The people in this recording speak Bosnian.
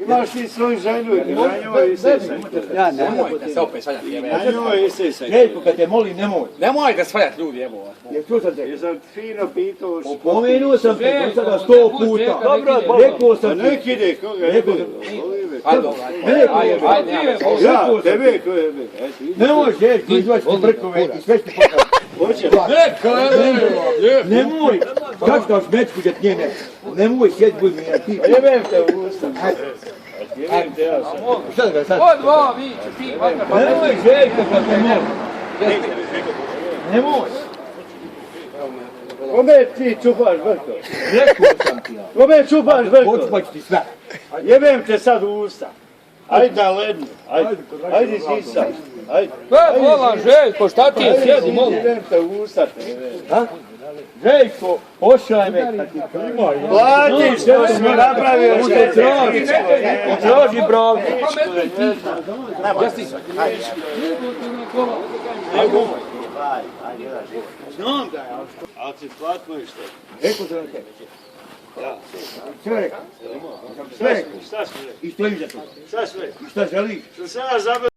Imaš ti svoju ženu, na njoj isesaj. Ja ne. Nemojte se opet svaljati, jebe. Na njoj isesaj. Željko, kad te molim, nemoj. Nemojte svaljati ljudi, jebo. Jer čuo sam te. Jesam fino pitao. Opomenuo sam te do sada 100 puta. Dobro, rekao sam ti. Nek ide, koga jebe. Ajde, Ja, tebe ko jebe. Nemoj, Željko, izvaći ti brkove i sve ti pokaži. Hoće. Nemoj, kako daš mečku da ti njene. Nemoj, sjedi, buj mi, ti. Jebem te u usta. Jebem te ja sam. Šta da ga sad? Odvo, viće, ti, Pa nemoj, Željko, kad te molim. Nemoj. Kome ti čupaš brko? Rekao sam ti ja. Kome čupaš brko? Počupat ću ti sve. Jebem te sad u usta. Ajde na lednu. Ajde sisaj. Ajde. Vola, Željko, šta ti je, sjedi, molim. Jebem te u usta. Željko, pošaj me kad ti primaj. Plati što si mi napravio. Traži bravku. Znam da je, Ali si platno i što? rekao sam te. Sve rekao. Sve rekao. Šta si rekao? I stojim za to. Šta si rekao? I šta želiš? Što se ja zabavio?